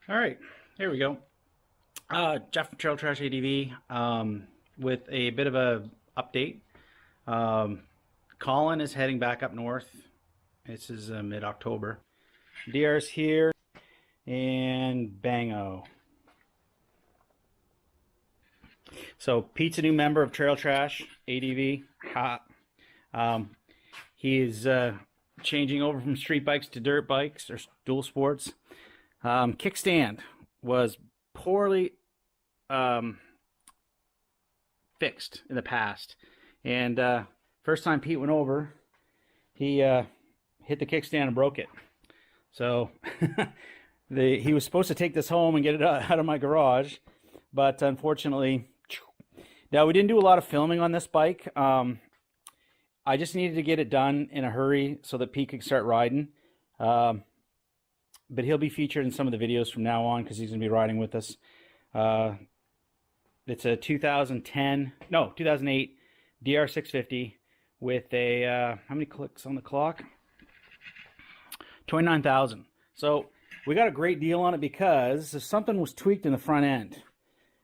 All right, here we go. Jeff from Trail Trash ADV with a bit of a update. Um, Colin is heading back up north. This is mid-October. DR's here, and bango. So Pete's a new member of Trail Trash ADV. Ha. He's changing over from street bikes to dirt bikes or dual sports. Kickstand was poorly fixed in the past, and first time Pete went over, he hit the kickstand and broke it. So he was supposed to take this home and get it out of my garage, but unfortunately, now we didn't do a lot of filming on this bike. I just needed to get it done in a hurry so that Pete could start riding. But he'll be featured in some of the videos from now on because he's going to be riding with us. It's a 2008 DR650 with a, how many clicks on the clock? 29,000. So we got a great deal on it because something was tweaked in the front end.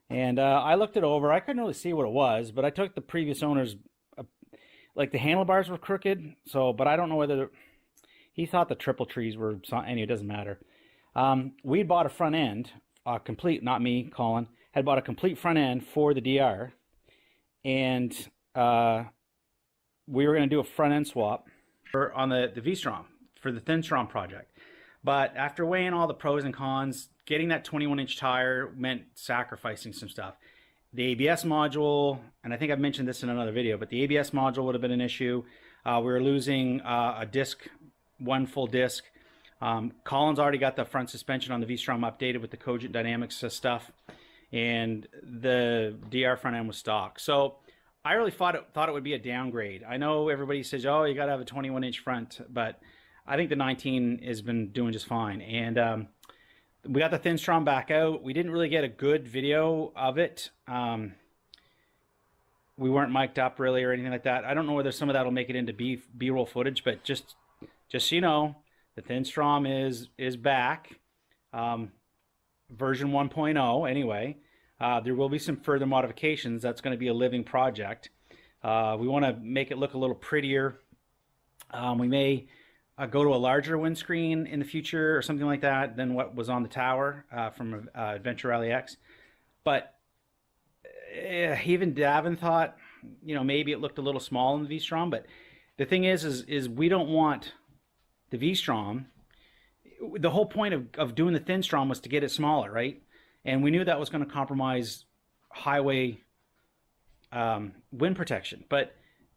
And I looked it over. I couldn't really see what it was, but I took the previous owner's, like the handlebars were crooked. So, but I don't know whether... He thought the triple trees were, anyway, it doesn't matter. We bought a front end, complete, not me, Colin, had bought a complete front end for the DR. And we were going to do a front end swap on the V-Strom for the V-Strom project. But after weighing all the pros and cons, getting that 21-inch tire meant sacrificing some stuff. The ABS module, and I think I've mentioned this in another video, but the ABS module would have been an issue. We were losing a disc, one full disc. Colin's already got the front suspension on the V-Strom updated with the Cogent Dynamics stuff, and the DR front end was stock. So I really thought it would be a downgrade. I know everybody says, oh, you got to have a 21-inch front, but I think the 19 has been doing just fine. And we got the V-Strom back out. We didn't really get a good video of it. We weren't mic'd up really or anything like that. I don't know whether some of that will make it into B-roll footage, but just so you know, the V-Strom is back, version 1.0 anyway. There will be some further modifications. That's going to be a living project. We want to make it look a little prettier. We may go to a larger windscreen in the future or something like that than what was on the tower from Adventure Rally X. But even Davin thought, you know, maybe it looked a little small in the V-Strom. But the thing is we don't want the V-Strom. The whole point of doing the V-Strom was to get it smaller, right? And we knew that was going to compromise highway wind protection. But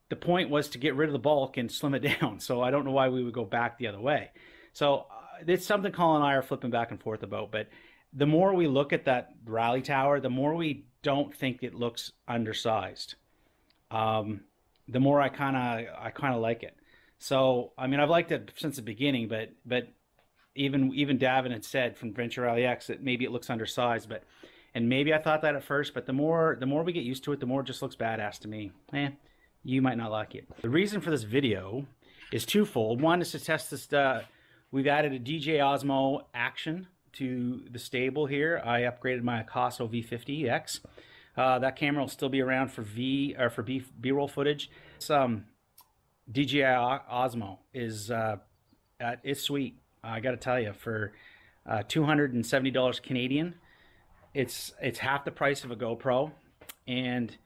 the point was to get rid of the bulk and slim it down. So I don't know why we would go back the other way. So it's something Colin and I are flipping back and forth about. But the more we look at that rally tower, the more we don't think it looks undersized. The more I kind of like it. So I mean, I've liked it since the beginning, but even Davin had said from Venture Rally X that maybe it looks undersized, and maybe I thought that at first, but the more we get used to it, the more it just looks badass to me. You might not like it. The reason for this video is twofold. One is to test this. We've added a DJ Osmo action to the stable here. I upgraded my Akaso V50X. That camera will still be around for B-roll footage. DJI Osmo is it's sweet. I got to tell you, for $270 Canadian, it's half the price of a GoPro, and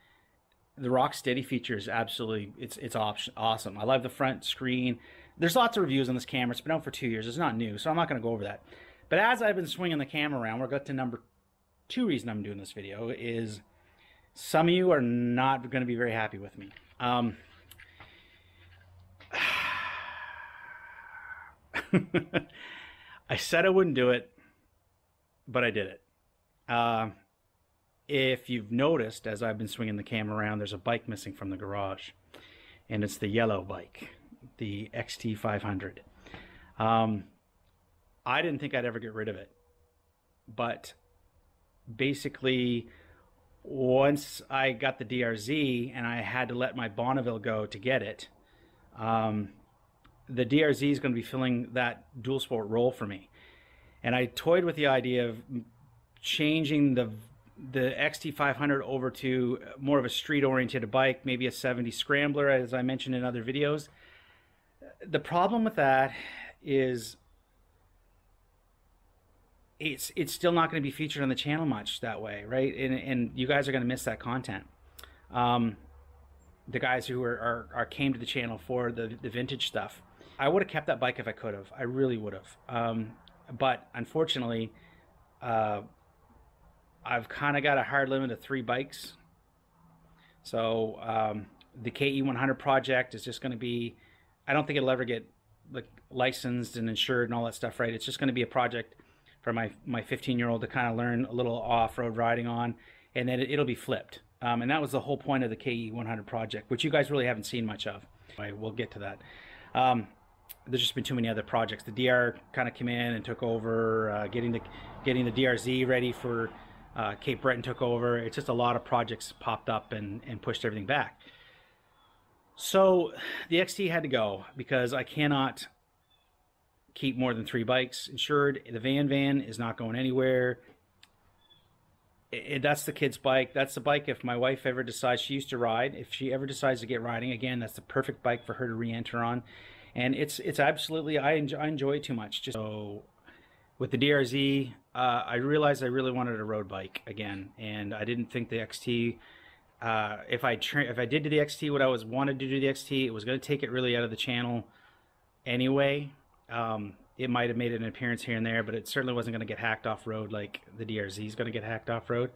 the rock steady feature is absolutely it's awesome. I love the front screen. There's lots of reviews on this camera. It's been out for 2 years. It's not new, so I'm not going to go over that. But as I've been swinging the camera around, we're going to number 2 reason I'm doing this video is some of you are not going to be very happy with me. I said I wouldn't do it, but I did it. If you've noticed, as I've been swinging the camera around, there's a bike missing from the garage, and it's the yellow bike, the XT500. I didn't think I'd ever get rid of it, but basically once I got the DRZ and I had to let my Bonneville go to get it, the DRZ is going to be filling that dual sport role for me. And I toyed with the idea of changing the XT500 over to more of a street-oriented bike, maybe a 70 Scrambler, as I mentioned in other videos. The problem with that is it's still not going to be featured on the channel much that way, right? And you guys are going to miss that content. The guys who came to the channel for the vintage stuff. I would have kept that bike if I could have. I really would have. But unfortunately, I've kind of got a hard limit of 3 bikes. So the KE100 project is just going to be, I don't think it'll ever get like licensed and insured and all that stuff, right? It's just going to be a project for my 15-year-old to kind of learn a little off-road riding on, and then it'll be flipped. And that was the whole point of the KE100 project, which you guys really haven't seen much of. We'll get to that. There's just been too many other projects. The DR kind of came in and took over, getting the DRZ ready for Cape Breton took over. It's just a lot of projects popped up and pushed everything back. So the XT had to go because I cannot keep more than 3 bikes insured. The van is not going anywhere. That's the kid's bike. That's the bike if my wife ever decides, she used to ride, if she ever decides to get riding again, that's the perfect bike for her to re-enter on. And it's absolutely, I enjoy it too much. Just so with the DRZ, I realized I really wanted a road bike again, and I didn't think the XT, if I did do the XT what I wanted to do the XT, it was going to take it really out of the channel anyway. It might have made an appearance here and there, but it certainly wasn't going to get hacked off road like the DRZ is going to get hacked off road.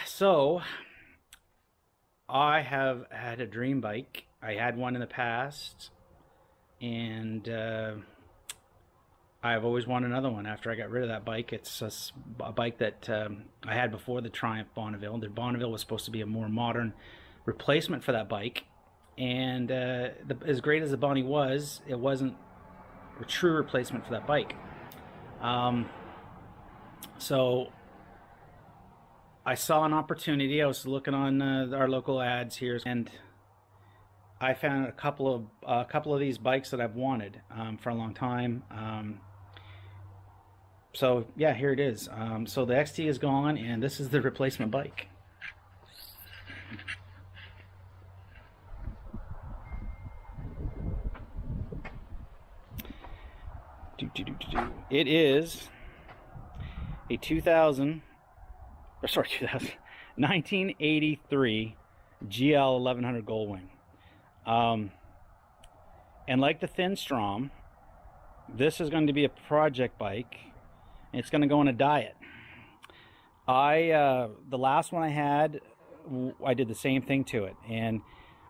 So I have had a dream bike. I had one in the past, and I've always wanted another one after I got rid of that bike. It's a bike that I had before the Triumph Bonneville. The Bonneville was supposed to be a more modern replacement for that bike, and as great as the Bonnie was, it wasn't a true replacement for that bike. So I saw an opportunity. I was looking on our local ads here, and I found a couple of these bikes that I've wanted for a long time. So yeah, here it is. So the XT is gone, and this is the replacement bike. It is a 1983 GL 1100 Goldwing. And like the Thin-Strom, this is going to be a project bike. It's going to go on a diet. The last one I had, I did the same thing to it, and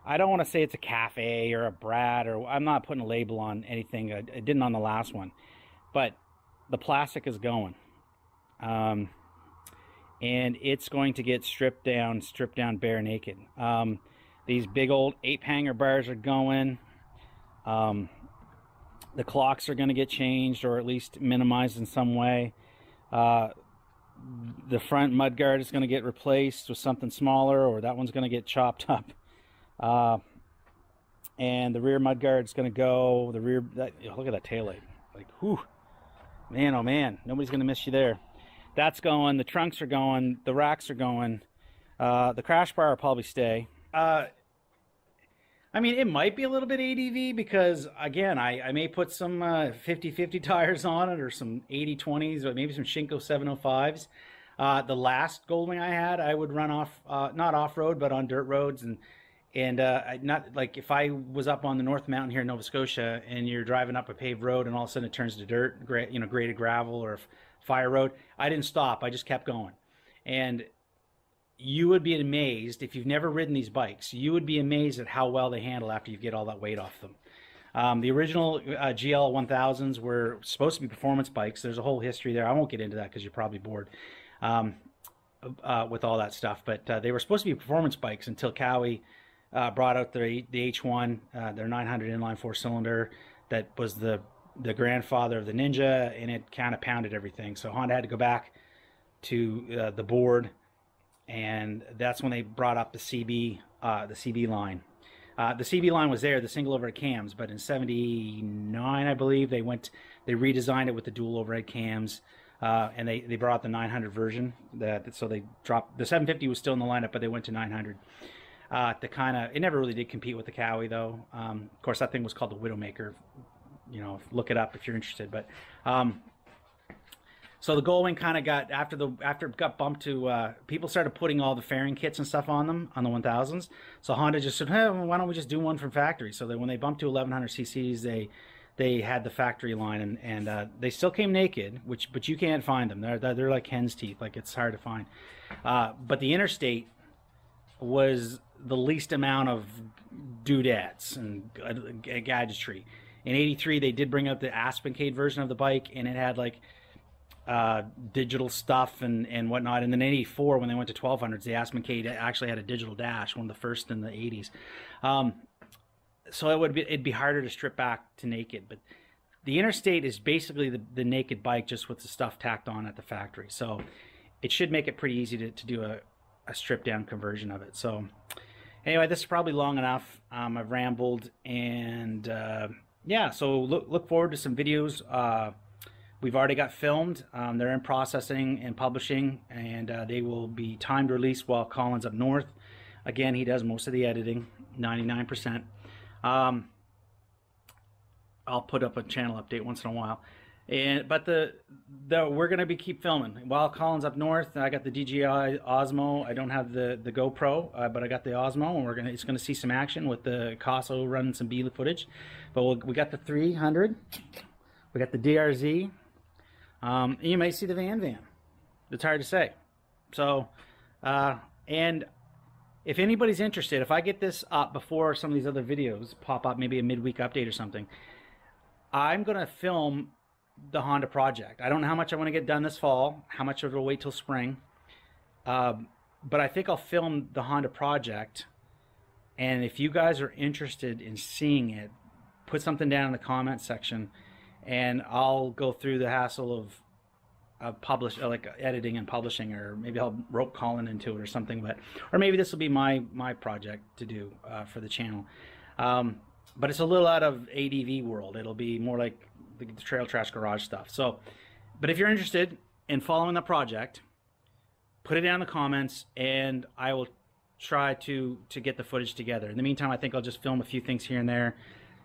I don't want to say it's a Cafe or a Brad, or I'm not putting a label on anything. I didn't on the last one, but the plastic is going, and it's going to get stripped down bare naked. These big old 8-hanger bars are going. The clocks are going to get changed, or at least minimized in some way. The front mudguard is going to get replaced with something smaller, or that one's going to get chopped up. And the rear mudguard is going to go. The rear, look at that taillight. Like, whew, man, oh man, nobody's going to miss you there. That's going. The trunks are going. The racks are going. The crash bar will probably stay. I mean, it might be a little bit ADV because, again, I may put some 50/50 tires on it, or some 80/20s, or maybe some Shinko 705s. The last Goldwing I had, I would run off, not off-road, but on dirt roads, and not like if I was up on the North Mountain here in Nova Scotia, and you're driving up a paved road, and all of a sudden it turns to dirt, graded gravel or fire road. I didn't stop. I just kept going, and you would be amazed if you've never ridden these bikes. You would be amazed at how well they handle after you get all that weight off them. The original GL 1000s were supposed to be performance bikes. There's a whole history there. I won't get into that because you're probably bored with all that stuff. But they were supposed to be performance bikes until Cowie brought out the H1, their 900 inline 4-cylinder. That was the grandfather of the Ninja, and it kind of pounded everything. So Honda had to go back to the board, and that's when they brought up the CB line. The CB line was there, the single overhead cams, but in '79, I believe, they redesigned it with the dual overhead cams, and they brought out the 900 version. So they dropped the 750 was still in the lineup, but they went to 900. It never really did compete with the Cowie though. Of course, that thing was called the Widowmaker. Look it up if you're interested. But so the Gullwing kind of got after it got bumped to people started putting all the fairing kits and stuff on them on the 1000s. So Honda just said, hey, well, why don't we just do one from factory? So that when they bumped to 1100 cc's, they had the factory line, and they still came naked, but you can't find them. They're like hen's teeth, like it's hard to find. But the Interstate was the least amount of doodads and gadgetry. In '83, they did bring out the Aspencade version of the bike, and it had like digital stuff and whatnot. And then in '84, when they went to 1200s, the Aspencade actually had a digital dash, one of the first in the '80s. So it'd be harder to strip back to naked, but the Interstate is basically the naked bike, just with the stuff tacked on at the factory. So it should make it pretty easy to do a stripped down conversion of it. So anyway, this is probably long enough. I've rambled, and yeah, so look forward to some videos. We've already got filmed. They're in processing and publishing, and they will be timed release while Colin's up north. Again, he does most of the editing, 99%. I'll put up a channel update once in a while, but we're gonna keep filming while Colin's up north. I got the DJI Osmo. I don't have the GoPro, but I got the Osmo, and it's gonna see some action with the Casso running some B footage. But we got the 300, we got the DRZ. You may see the Van. It's hard to say. So, and if anybody's interested, if I get this up before some of these other videos pop up, maybe a midweek update or something, I'm going to film the Honda project. I don't know how much I want to get done this fall, how much it'll wait till spring. But I think I'll film the Honda project. And if you guys are interested in seeing it, put something down in the comment section, and I'll go through the hassle of like editing and publishing, or maybe I'll rope Colin into it or something. Or maybe this will be my project to do for the channel. But it's a little out of ADV world. It'll be more like the Trail Trash Garage stuff. So, but if you're interested in following the project, put it down in the comments, and I will try to get the footage together. In the meantime, I think I'll just film a few things here and there,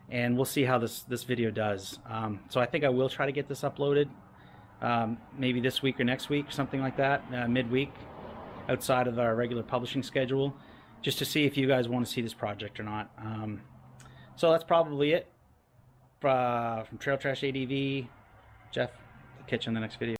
and we'll see how this video does. So I think I will try to get this uploaded maybe this week or next week, something like that, midweek, outside of our regular publishing schedule, just to see if you guys want to see this project or not. So that's probably it from Trail Trash ADV. Jeff, catch you in the next video.